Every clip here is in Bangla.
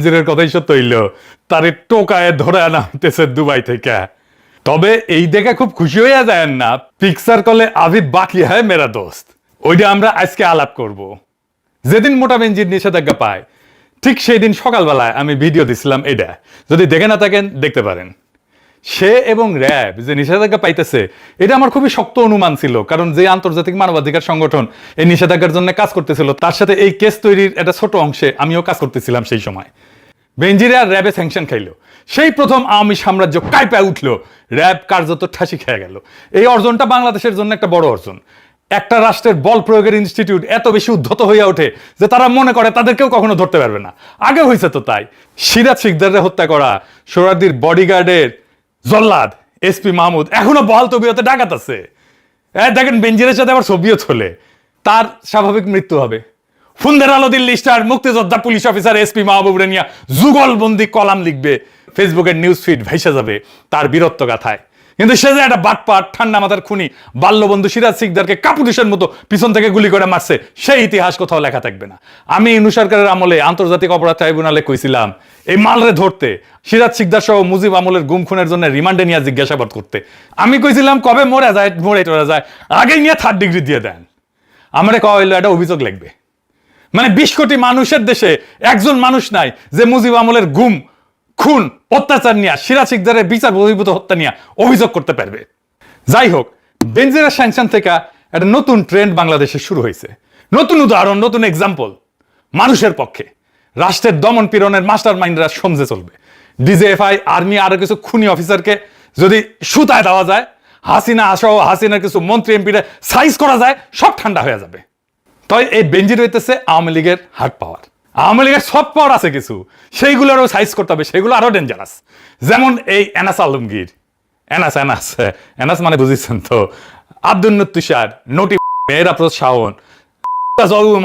বেনজিরের কথাই সত্য হইল, তারে টোকায় ধরে আনা হইতেছে দুবাই থেকে। তবে এই দেখে খুব খুশি হইয়া যায় না, পিকচার কলে আভি বাকি হয় মেরা দোস্ত, ওইটা আমরা আজকে আলাপ করব। যেদিন মোটা বেনজির নিষেধাজ্ঞা পায় ঠিক সেই দিন সকালবেলায় আমি ভিডিও দিছিলাম, এটা যদি দেখে না থাকেন দেখতে পারেন। সে এবং র্যাব যে নিষেধাজ্ঞা পাইতেছে, এটা আমার খুবই শক্ত অনুমান ছিল, কারণ যে আন্তর্জাতিক মানবাধিকার সংগঠন এই নিষেধাজ্ঞার জন্য কাজ করতেছিল, তার সাথে এই কেস তৈরির একটা ছোট অংশে আমিও কাজ করতেছিলাম সেই সময়। বেনজিরে আর র্যাবে স্যাংশন খাইলো, সেই প্রথম আওয়ামী সাম্রাজ্য কাইপা উঠলো, র্যাব কার্যত ঠাসি খেয়ে গেল। এই অর্জনটা বাংলাদেশের জন্য একটা বড় অর্জন। একটা রাষ্ট্রের বল প্রয়োগের ইনস্টিটিউট এত বেশি উদ্ধত হয়ে ওঠে যে তারা মনে করে তাদেরকেও কখনো ধরতে পারবে না। আগে হয়েছে তো তাই, সিরাজ শিকদাররে হত্যা করা সোহরাওয়ার্দীর বডিগার্ডের জল্লাদ এসপি মাহমুদ এখনো বহাল তবিয়তে ডাকাত আছে। দেখেন বেনজিরের সাথে আবার ছবিও চলে, তার স্বাভাবিক মৃত্যু হবে। ফুন্দের আলো দিল্লি স্টার মুক্তিযোদ্ধা পুলিশ অফিসার এসপি মাহবুব রেনিয়া যুগলবন্দি কলাম লিখবে, ফেসবুকের নিউজ ফিড ভাইসা যাবে তার বীরত্ব গাথায়। কিন্তু সে যে একটা বাটপাট ঠান্ডা মাথার খুনি বাল্যবন্ধু সিরাজ শিকদারকে কাপুরুষের মতো পিছন থেকে গুলি করে মারছে, সেই ইতিহাস কোথাও লেখা থাকবে না। আমি ইনু সরকারের আমলে আন্তর্জাতিক অপরাধ ট্রাইব্যুনালে কইছিলাম এই মালরে ধরতে, সিরাজ শিকদার সহ মুজিব আমলের গুম খুনের জন্য রিমান্ডে নিয়ে জিজ্ঞাসাবাদ করতে। আমি কইছিলাম কবে মরে যায় আগেই নিয়ে 3rd ডিগ্রি দিয়ে দেন। আমারে কওয়া হইলো একটা অভিযোগ লাগবে। মানে 20 কোটি মানুষের দেশে একজন মানুষ নাই যে মুজিব আমলের গুম খুন অত্যাচার নিয়ে, সিরাজ শিকদারের বিচার বহির্ভূত হত্যা নিয়ে অভিযোগ করতে পারবে। যাই হোক, বেনজিরের স্যাংশন থেকে একটা নতুন ট্রেন্ড বাংলাদেশে শুরু হয়েছে। নতুন উদাহরণ, নতুন এক্সাম্পল। মানুষের পক্ষে রাষ্ট্রের দমন পীড়নের মাস্টার মাইন্ডরা সমঝে চলবে। ডিজিএফআই, আর্মি, আরো কিছু খুনি অফিসারকে যদি সুতায় দেওয়া যায়, হাসিনা সহ হাসিনার কিছু মন্ত্রী এমপিরা সাইজ করা যায়, সব ঠান্ডা হয়ে যাবে। তাই এই বেনজির হইতেছে আওয়ামী লীগের হার্ড পাওয়ার। আওয়ামী লীগের সফট পাওয়ার আছে কিছু, সেইগুলোরও সাইজ করতে হবে, সেগুলো আরো ডেঞ্জারাস। যেমন এই anus Alamgir, anus anus anus মানে বুঝেছেন তো, আব্দুল তুষার, নটি মেহরাফরোজ শাওন,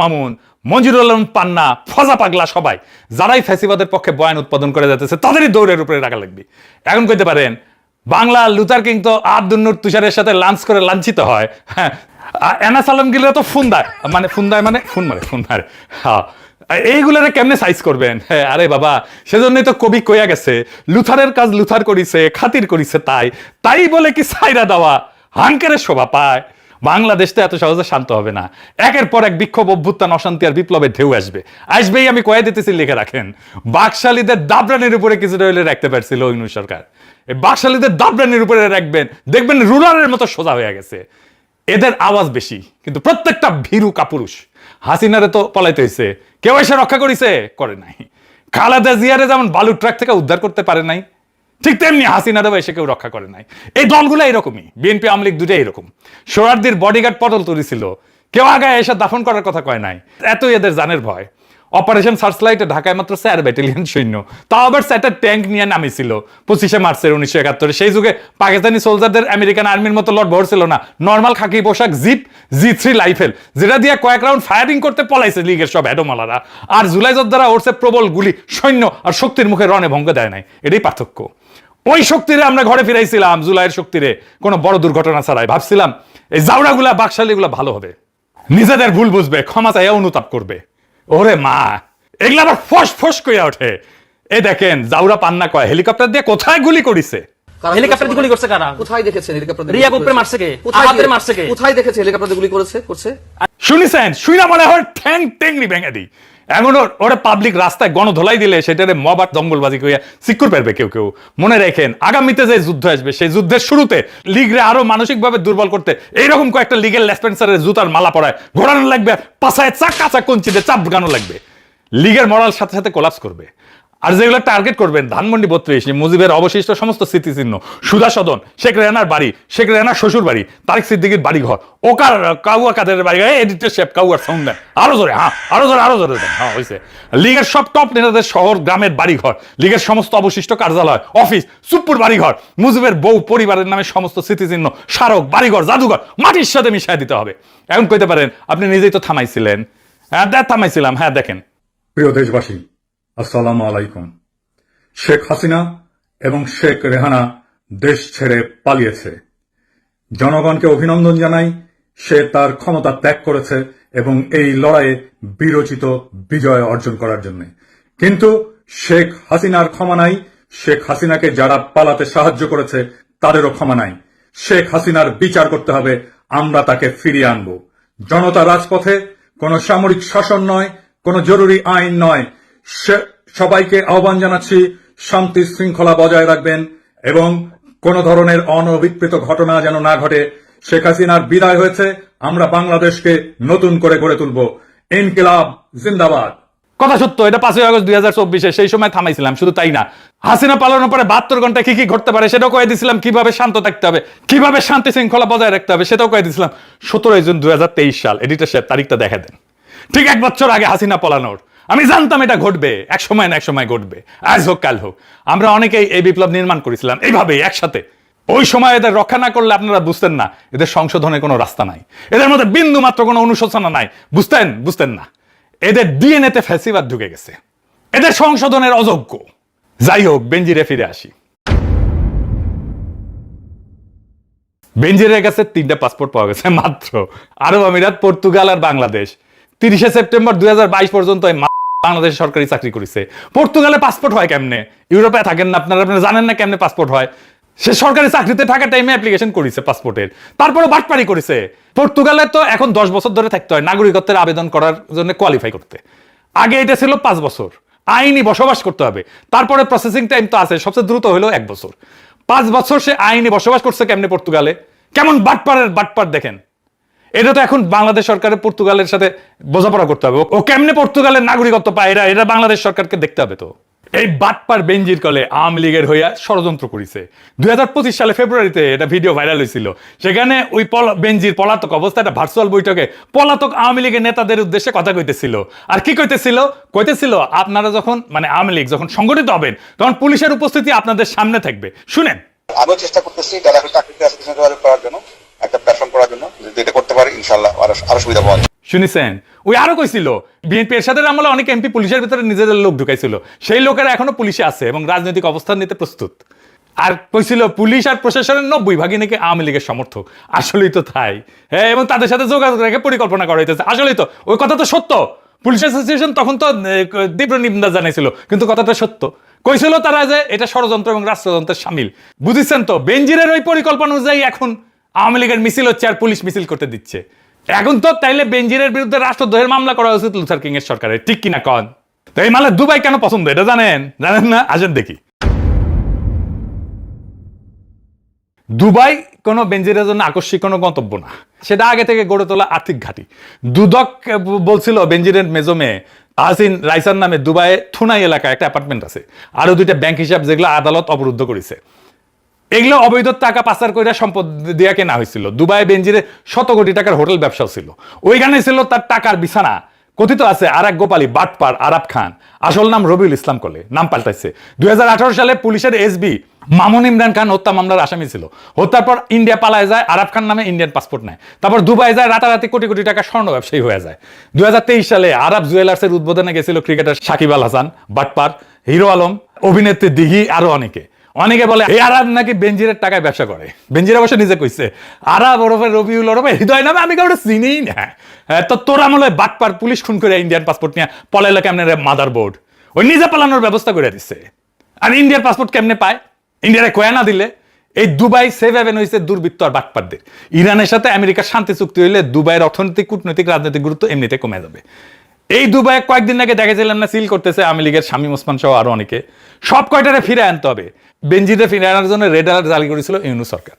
মামুন, মঞ্জুরুল আলম পান্না, ফজা পাগলা, সবাই যারাই ফ্যাসিবাদের পক্ষে বয়ান উৎপাদন করে যাচ্ছে তাদেরই দৌড়ের উপরে রাখা লাগবে। এখন কইতে পারেন বাংলা লুথার কিং তো আব্দুল তুষারের সাথে লাঞ্চ করে লাঞ্ছিত হয়, হ্যাঁ, এনাস আলমগীর তো ফুন্দায় মানে ফোন মারে। হ্যাঁ, এইগুলারে কেমনে সাইজ করবেন? হ্যাঁ, আরে বাবা, সেজন্যই তো কবি কইয়া গেছে, লুথারের কাজ লুথার করিছে, খাতির করিছে তাই বলে কি সাইরা দেওয়া হাঙ্কেরের শোভা পায়? বাংলাদেশ তো এত সহজে শান্ত হবে না। একের পর এক বিক্ষোভ, অভ্যুত্থান, অশান্তি আর বিপ্লবের ঢেউ আসবেই। আমি কয়ে দিতেছি, লিখে রাখেন। বাকশালীদের দাবরানির উপরে কিছুটা হইলে রাখতে পারছিল ইনু সরকার, এই বাকশালীদের দাবরানির উপরে রাখবেন, দেখবেন রুলারের মতো সোজা হয়ে গেছে। এদের আওয়াজ বেশি, কিন্তু প্রত্যেকটা ভীরু কাপুরুষ। হাসিনারে তো পলাইতে হয়েছে, কেউ এসে রক্ষা করিছে? করে নাই। খালেদা জিয়ারে যেমন বালুর ট্রাক থেকে উদ্ধার করতে পারে নাই, ঠিক তেমনি হাসিনারও এসে কেউ রক্ষা করে নাই। এই দলগুলো এরকমই, বিএনপি আওয়ামী লীগ দুটাই এরকম। সোহরাওয়ার্দীর বডিগার্ড পটল তুলেছিল, কেউ আগে এসে দাফন করার কথা কয় নাই, এতই এদের জানের ভয়। অপারেশন সার্চলাইটে ঢাকায় মাত্র 4 ব্যাটালিয়ন সৈন্য, তাও আবার 4টা ট্যাঙ্ক নিয়ে নামিছিল 25শে মার্চের 1971। সেই যুগে পাকিস্তানি সোলজারদের আমেরিকান আর্মির মতো লট ভরছিল না, নর্মাল খাকি পোশাক, জিপ, G3 রাইফেল, যেটা দিয়ে কয়েক রাউন্ড ফায়ারিং করতে পলাইছে লীগের সব হেডোমালারা। আর জুলাই যোদ্ধারা ওরছে প্রবল গুলি, সৈন্য আর শক্তির মুখে রণে ভঙ্গ দেয় নাই। এটাই পার্থক্য। ওই শক্তিরে আমরা ঘরে ফিরাইছিলাম, জুলাইয়ের শক্তিরে, কোনো বড় দুর্ঘটনা ছাড়াই। ভাবছিলাম এই জাউড়াগুলা, বাকশালীগুলা ভালো হবে, নিজেদের ভুল বুঝবে, ক্ষমা চাইয়া অনুতাপ করবে। ওরে মা, এগুলা আবার ফস ফস কইয়া ওঠে। এই দেখেন, জাউরা পান্না কয় হেলিকপ্টার দিয়ে কোথায় গুলি করিছে। হেলিকপ্টার দিয়ে গুলি করছে কারা? কোথায় দেখেছেন হেলিকপ্টার দিয়ে? রিয়া গোপরে মারছে কে? আহাতে মারছে কে? কোথায় দেখেছে হেলিকপ্টার দিয়ে গুলি করছে? শুনিছেন? শুইনা মনে হয় ঠ্যাং টেংরি ভেঙে দিই। এমন ওরে পাবলিক রাস্তায় গণধোলাই দিলে সেটারে মব আর দঙ্গলবাজি কইয়া সিকিউর পারবে কেউ। মনে রাখেন, আগামীতে যে যুদ্ধ আসবে, সেই যুদ্ধের শুরুতে লীগরে আরো মানসিকভাবে দুর্বল করতে এইরকম কয়েকটা লিগেল লেসপেন্সারের জুতার মালা পরায় ঘোরানো লাগবে, পাছায় চাকা কঞ্চিতে চাপ গানো লাগবে। লীগের মরাল সাথে সাথে কোলাপস করবে। আর যেগুলো টার্গেট করবেন, ধানমন্ডি 32, মুজিবের অবশিষ্ট সমস্ত স্মৃতিচিহ্ন, সুধা সদন, শেখ রেহানার বাড়ি, শেখ রেহানার শ্বশুর বাড়ি, তারেক সিদ্দিকীর বাড়ি ঘর, ওকার কাউয়া কাদের বাড়ি, এডিটর শেপ কাউয়ার সাউন্ড দেন আরো জোরে, আরো জোরে দেন। হ্যাঁ, হয়েছে। লীগের সব টপ নেতাদের শহর গ্রামের বাড়ি ঘর, লীগের সমস্ত অবশিষ্ট কার্যালয়, অফিস, সুপ্পুর বাড়ি ঘর, মুজিবের বউ পরিবারের নামে সমস্ত স্মৃতিচিহ্ন, স্মারক, বাড়িঘর, জাদুঘর মাটির সাথে মিশিয়ে দিতে হবে। এখন কইতে পারেন আপনি নিজেই তো থামাইছিলেন। হ্যাঁ, থামাইছিলাম। হ্যাঁ, দেখেন। প্রিয় দেশবাসী, আসসালামু আলাইকুম। শেখ হাসিনা এবং শেখ রেহানা দেশ ছেড়ে পালিয়েছে। জনগণকে অভিনন্দন জানাই, সে তার ক্ষমতা ত্যাগ করেছে এবং এই লড়াইয়ে বীরোচিত বিজয় অর্জন করার জন্য। কিন্তু শেখ হাসিনার ক্ষমা নাই, শেখ হাসিনাকে যারা পালাতে সাহায্য করেছে তাদেরও ক্ষমা নাই। শেখ হাসিনার বিচার করতে হবে, আমরা তাকে ফিরিয়ে আনব। জনতা রাজপথে, কোনো সামরিক শাসন নয়, কোনো জরুরি আইন নয়। সবাইকে আহ্বান জানাচ্ছি, শান্তি শৃঙ্খলা বজায় রাখবেন এবং কোন ধরনের অনভিপ্রেত ঘটনা যেন না ঘটে। শেখ হাসিনার বিদায় হয়েছে, আমরা বাংলাদেশকে নতুন করে গড়ে তুলব। ইনকিলাব জিন্দাবাদ। কথা সত্য, এটা 5ই আগস্ট 2024 সেই সময় থামাইছিলাম। শুধু তাই না, হাসিনা পালানোর পরে 72 ঘন্টায় কি কি ঘটতে পারে সেটাও কয়ে দিয়েছিলাম, কিভাবে শান্ত থাকতে হবে, কিভাবে শান্তি শৃঙ্খলা বজায় রাখতে হবে সেটাও কয়ে দিয়েছিলাম। 17 জুন 2023 সাল, এডিটর সাহেব তারিখটা দেখা দেন। ঠিক 1 বছর আগে হাসিনা পালানোর। আমি জানতাম এটা ঘটবে, এক সময় না এক সময় ঘটবে, আজ হোক কাল হোক। আমরা অনেকেই এই বিপ্লব নির্মাণ করেছিলাম এইভাবেই একসাথে। ওই সময় এদের রক্ষা না করলে আপনারা বুঝতেন না এদের সংশোধনের কোনো রাস্তা নাই, এদের মধ্যে বিন্দু মাত্র কোনো অনুশোচনা নাই। বুঝতেন না এদের ডিএনএতে ফ্যাসিবাদ ঢুকে গেছে, এদের সংশোধনের অযোগ্য। যাই হোক, বেনজিরে ফিরে আসি। বেনজিরের কাছে 3টা পাসপোর্ট পাওয়া গেছে মাত্র। আরব আমিরাত, পর্তুগাল আর বাংলাদেশ। 30 সেপ্টেম্বর 2022 পর্যন্ত বাংলাদেশ সরকারি চাকরি করেছে। পর্তুগালে পাসপোর্ট হয় কেমনে? ইউরোপে থাকেন না আপনারা জানেন না কেমনে পাসপোর্ট হয়? সে সরকারি চাকরিতে থাকা টাইমে অ্যাপ্লিকেশন করেছে পাসপোর্টের, তারপরে বাটপারি করেছে। পর্তুগালে তো এখন 10 বছর ধরে থাকতে হয় নাগরিকত্বের আবেদন করার জন্য, কোয়ালিফাই করতে। আগে এটা ছিল 5 বছর, আইনি বসবাস করতে হবে। তারপরে প্রসেসিং টাইম তো আছে, সবচেয়ে দ্রুত হলো 1 বছর। 5 বছর সে আইনি বসবাস করছে কেমনে পর্তুগালে? কেমন বাটপার দেখেন। এটা তো এখন বাংলাদেশ সরকারের পর্তুগালের সাথে বোঝাপড়া করতে হবে। ও কেমনে পর্তুগালের নাগরিকত্ব পায় এরা বাংলাদেশ সরকারকে দেখতে হবে। তো এই বাটপার বেনজির কলে আওয়ামী লীগের হইয়া ষড়যন্ত্র করেছে। 2025 সালে ফেব্রুয়ারিতে এটা ভিডিও ভাইরাল হয়েছিল। সেখানে ওই বেনজির পলাতক অবস্থায় একটা ভার্চুয়াল বৈঠকে পলাতক আওয়ামী লীগের নেতাদের উদ্দেশ্যে কথা কইতেছিল। আর কি কইতেছিল আপনারা যখন আওয়ামী লীগ যখন সংগঠিত হবেন তখন পুলিশের উপস্থিতি আপনাদের সামনে থাকবে। শুনেন, আমিও চেষ্টা করতেছি যারা চাকরিতে আছে করার জন্য, একটা প্ল্যাটফর্ম করার জন্য। যদি এটা করতে পারি ইনশাআল্লাহ আরো সুবিধা পাওয়া যাবে। শুনেছেন? ওই আরো কইছিল বিএনপি এরশাদের আমলে অনেক এমপি পুলিশের ভিতরে নিজেদের লোক ঢুকাইছিল, সেই লোকেরা এখনো পুলিশে আছে এবং রাজনৈতিক অবস্থান নিতে প্রস্তুত। আর কইছিল পুলিশ আর প্রশাসনের 90% নাকি আওয়ামী লীগের সমর্থক। আসলেই তো তাই, হ্যাঁ। এবং তাদের সাথে যোগাযোগ রেখে পরিকল্পনা করা হইতেছে। আসলেই তো ওই কথা তো সত্য। পুলিশ অ্যাসোসিয়েশন তখন তো তীব্র নিন্দা জানাইছিল, কিন্তু কথাটা সত্য। কইছিল তারা যে এটা ষড়যন্ত্র এবং রাষ্ট্রযন্ত্রের শামিল। বুঝেছেন তো? বেনজিরের ওই পরিকল্পনা অনুযায়ী এখন আওয়ামী লীগের মিছিল হচ্ছে আর পুলিশ মিছিল করতে দিচ্ছে। এখন তো তাইলে বেনজিরের বিরুদ্ধে রাষ্ট্রদ্রোহের মামলা করা উচিত লুথার কিং এর সরকারের, ঠিক কিনা কন? তো এই মালে দুবাই কেন পছন্দ এটা জানেন না? আসেন দেখি। দুবাই কোনো বেনজিরের জন্য আকস্মিক কোনো গন্তব্য না, সেটা আগে থেকে গড়ে তোলা আর্থিক ঘাঁটি। দুদক বলছিল বেনজিরের মেজো মেয়ে তাহসিন রাইসার নামে দুবাইয়ে থুনাই এলাকায় একটা অ্যাপার্টমেন্ট আছে, আরো 2টা ব্যাংক হিসাব যেগুলো আদালত অবরুদ্ধ করেছে। এগুলো অবৈধ টাকা পাচার করে সম্পদ দিয়া কেনা হয়েছিল। দুবাই বেনজিরে 100 কোটি টাকার হোটেল ব্যবসাও ছিল। ওইখানে ছিল তার টাকার বিছানা। কথিত আছে আর এক গোপালী বাটপার আরাব খান, আসল নাম রবিউল ইসলাম কলে, নাম পাল্টাইছে। 2018 সালে পুলিশের এসবি মামুন ইমরান খান হত্যা মামলার আসামি ছিল। হত্যার পর ইন্ডিয়া পালায় যায়, আরাব খান নামে ইন্ডিয়ান পাসপোর্ট নেয়। তারপর দুবাই যায়, রাতারাতি কোটি কোটি টাকা স্বর্ণ ব্যবসায়ী হয়ে যায়। 2023 সালে আরব জুয়েলার্সের উদ্বোধনে গেছিল ক্রিকেটার সাকিব আল হাসান, বাটপার, হিরো আলম, অভিনেত্রী দিঘি, আরো অনেকে বলে এই আরব নাকি বেনজিরের টাকায় ব্যবসা করে। বেনজির অবশ্য নিজে কইছে আরব ওরফে রবিউল ওরফে হৃদয় নামে আমি কাউকে চিনিই না। তো তোরা মনে হয় বাটপার পুলিশ খুন করে ইন্ডিয়ান পাসপোর্ট নিয়ে পলাইলো কেমনে মাদার বোর্ড? ওই নিজে পালানোর ব্যবস্থা করে দিচ্ছে। আর ইন্ডিয়ার পাসপোর্ট কেমনে পায়? ইন্ডিয়ারে কয়া না দিলে। এই দুবাই সেভ হ্যাভেন হয়েছে দুর্বৃত্ত আর বাটপারদের। ইরানের সাথে আমেরিকার শান্তি চুক্তি হইলে দুবাইয়ের অর্থনৈতিক, কূটনৈতিক, রাজনৈতিক গুরুত্ব এমনিতে কমে যাবে। এই দুবাই কয়েকদিন আগে দেখেছিলাম না সিল করতেছে আওয়ামী লীগের শামীম ওসমান সহ আরো অনেকে। সব কয়টারে ফিরে আনতে হবে। বেনজিরে ফিরে আনার জন্য রেড অ্যালার্ট জারি করেছিল ইউনূস সরকার।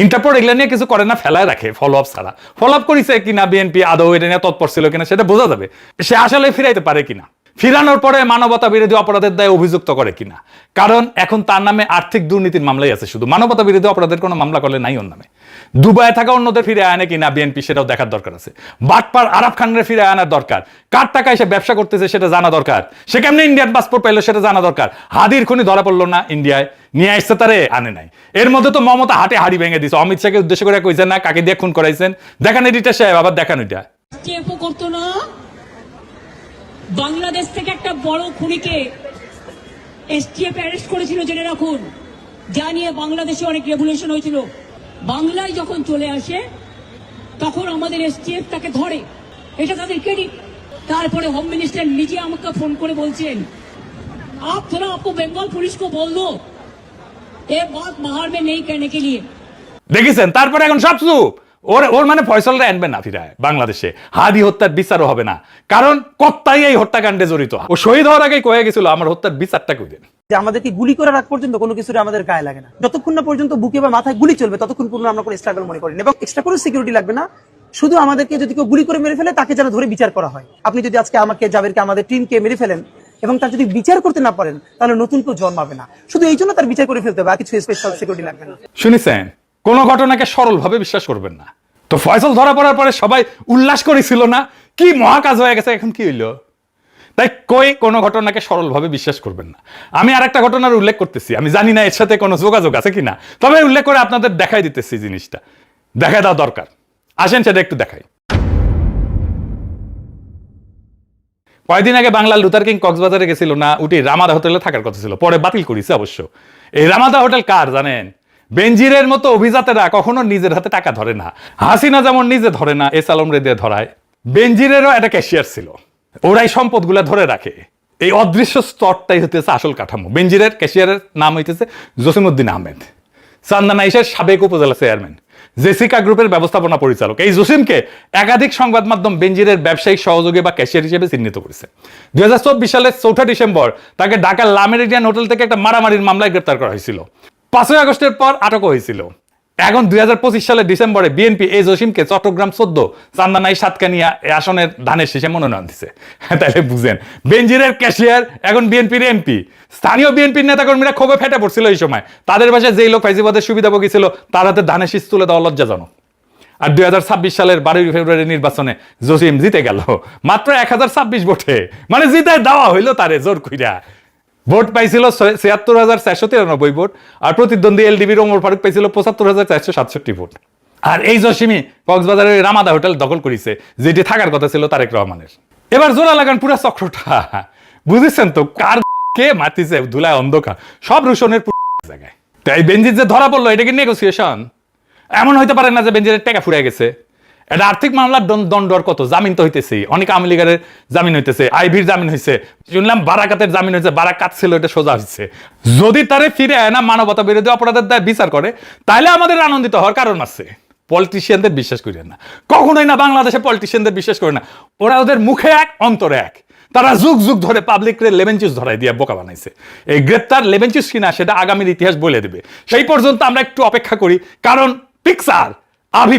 ইন্টারপোল এগুলা নিয়ে কিছু করে না, ফেলায় রাখে ফলো আপ ছাড়া। ফলো আপ করেছে কিনা বিএনপি আদৌ এটা নিয়ে তৎপর ছিল কিনা সেটা বোঝা যাবে। সে আসলে ফিরাইতে পারে কিনা, ফিরানোর পরে মানবতা বিরোধী অপরাধের দায়ে অভিযুক্ত করে কিনা। কারণ এখন তার নামে আর্থিক দুর্নীতির মামলাই আছে, শুধু মানবতা বিরোধী অপরাধের কোনো মামলা করলে নাই ওর নামে। দুবাইয়ে থাকা অন্যদের ফিরে আনে কিনা বিএনপি সেটাও দেখার দরকার আছে। বাটপার আরাব খানের ফিরে আনার দরকার। কার টাকায় সে ব্যবসা করতেছে সেটা জানা দরকার। সে কেমনে ইন্ডিয়ান পাসপোর্ট পাইলো সেটা জানা দরকার। হাদির খুনি ধরা পড়লো না ইন্ডিয়ায়, নিয়ে আসছে তারে আনে নাই। এর মধ্যে তো মমতা হাটে হাড়ি ভেঙে দিছে। অমিত শাহকে উদ্দেশ্য করে কইছেন না কাকে দিয়ে খুন করাইছেন? দেখান এডিটর সাহেব, আবার দেখান ওইটা। করতো না, বাংলাদেশ থেকে একটা বড় খুনিকে এসটিএফ অ্যারেস্ট করেছিল জেনে রাখুন, যা নিয়ে বাংলাদেশে অনেক রেভলিউশন হয়েছিল। বাংলায় যখন চলে আসে তখন আমাদের এসটিএফ তাকে ধরে, এটা তাদের ক্রেডিট। তারপরে হোম মিনিস্টার নিজে আমাকে ফোন করে বলছেন आप थोड़ा आपको बंगाल पुलिस को बोल दो ये बात बाहर में नहीं कहने के लिए। দেখেছেন, তারপরে এখন সব চুপ। ওর মানে ফয়সালরা আনবে না ফিরায় বাংলাদেশে, হাদি হত্যার বিচারও হবে না, কারণ কর্তাই এই হত্যাকাণ্ডে জড়িত। ও শহীদ হওয়ার আগেই কয়ে গেছিল আমার হত্যার বিচারটা কই দেন। যে আমাদেরকে গুলি করার আগ পর্যন্ত কোনো কিছুর আমাদের গায়ে লাগে না, যতক্ষণ না পর্যন্ত বুকে বা মাথায় গুলি চলবে ততক্ষণ পর্যন্ত আমরা কোনো স্ট্রাগল মনে করি না, এবং এক্সট্রা কোনো সিকিউরিটি লাগবে না। শুধু আমাদেরকে যদি কেউ গুলি করে মেরে ফেলে তাকে যেন ধরে বিচার করা হয়। আপনি যদি আজকে আমাকে, জাবেরকে, আমাদের টিমকে মেরে ফেলেন এবং তার যদি বিচার করতে না পারেন তাহলে নতুন কেউ জন্মাবে না। শুধু এই জন্য তার বিচার করে ফেলতে হবে, আর কিছু স্পেশাল সিকিউরিটি লাগবে না। শুনেছেন, কোন ঘটনাকে সরলভাবে বিশ্বাস করবেন না। তো ফয়সাল ধরা পড়ার পরে সবাই উল্লাস করেছিল না, কি মহাকাজ হয়ে গেছে, এখন কি হইলো? তাই কই কোনো ঘটনাকে সরলভাবে বিশ্বাস করবেন না। আমি আর একটা ঘটনার উল্লেখ করতেছি, আমি জানি না এর সাথে কোনো যোগাযোগ আছে কিনা, তবে উল্লেখ করে আপনাদের দেখাই দিতেছি। জিনিসটা দেখাই দেওয়া দরকার, আসেন সেটা একটু দেখাই। কয়েকদিন আগে বাংলার লুথার কিং কক্সবাজারে গেছিল না, উঠি রামাদা হোটেলে থাকার কথা ছিল, পরে বাতিল করেছে অবশ্য। এই রামাদা হোটেল কার জানেন? বেনজিরের মতো অভিজাতেরা কখনো নিজের হাতে টাকা ধরে না। হাসিনা যেমন নিজে ধরে না, এস আলম রে দিয়ে ধরায়, বেনজিরেরও একটা ক্যাশিয়ার ছিল, ওরাই সম্পদগুলা ধরে রাখে। এই অদৃশ্য স্তরটাই হতেছে আসল কাঠামো। বেনজিরের ক্যাশিয়ারের নাম হইতেছে জসিমউদ্দিন আহমেদ, চান্দানাইশের সাবেক উপজেলা চেয়ারম্যান, জেসিকা গ্রুপের ব্যবস্থাপনা পরিচালক। এই জসিমকে একাধিক সংবাদ মাধ্যম বেনজিরের ব্যবসায়িক সহযোগী বা ক্যাশিয়ার হিসেবে চিহ্নিত করেছে। 2024 সালের 4 ডিসেম্বর তাকে ঢাকার লা মেরিডিয়ান হোটেল থেকে একটা মারামারির মামলায় গ্রেপ্তার করা হয়েছিল। 5 আগস্টের পর আটকও হয়েছিল। এখন 2025 সালের ডিসেম্বরে বিএনপি এই জসিমকে চট্টগ্রাম 14 চান্দানাই সাতকানিয়া আসনের ধানের শীষে মনোনয়ন দিছে। তাহলে বুঝেন, বেনজিরের ক্যাশিয়ার এখন বিএনপির এমপি। স্থানীয় বিএনপির নেতাকর্মীরা ক্ষোভে ফেটে পড়ছিল এই সময়। তাদের ভাষায় যেই লোক ফাইজিবাদের সুবিধাভোগী ছিল তার হাতে ধানের শীষ তুলে দেওয়া লজ্জাজনক। আর 2026 সালের 12 ফেব্রুয়ারি নির্বাচনে জসিম জিতে গেল মাত্র 1026 ভোটে, মানে জিতে দেওয়া হইলো তারে জোর কইরা। ভোট পাইছিল 76,493 ভোট, আর প্রতিদ্বন্দ্বী এলডিবির ওমর ফারুক পাইছিল 75,467 ভোট। আর এই জসিমই কক্সবাজারের রামাদা হোটেল দখল করেছে, যেটি থাকার কথা ছিল তারেক রহমানের। এবার জোড়া লাগান পুরা চক্রটা, বুঝেছেন তো কার কে মাতিছে ধুলায় অন্ধকার, সব রুশনের জায়গায়। তাই বেনজির যে ধরা পড়লো, এটা কি নেগোসিয়েশন? এমন হইতে পারে না যে বেনজিরের টাকা ফুরিয়ে গেছে। এটা আর্থিক মামলার দণ্ড আর কত, জামিন তো হইতেছে, অনেক আওয়ামী লীগের জামিন হইতেছে, আইভির জামিন হয়েছে, শুনলাম বারাকাতের জামিন হয়েছে, বারাকাত ছিল এটা সোজা হয়েছে। যদি তারে ফিরে আয় না, মানবতা বিরোধী অপরাধের দায় বিচার করে, তাহলে আমাদের আনন্দিত হওয়ার কারণ আছে। পলিটিশিয়ানদের বিশ্বাস করেন না, কখনোই না। বাংলাদেশে পলিটিশিয়ানদের বিশ্বাস করে না, ওরা ওদের মুখে এক অন্তরে এক। তারা যুগ যুগ ধরে পাবলিকরে লেমন জুস ধরাই দিয়ে বোকা বানাইছে। এই গ্রেপ্তার লেমন জুস কিনা সেটা আগামীর ইতিহাস বলে দেবে, সেই পর্যন্ত আমরা একটু অপেক্ষা করি, কারণ পিকচার আভি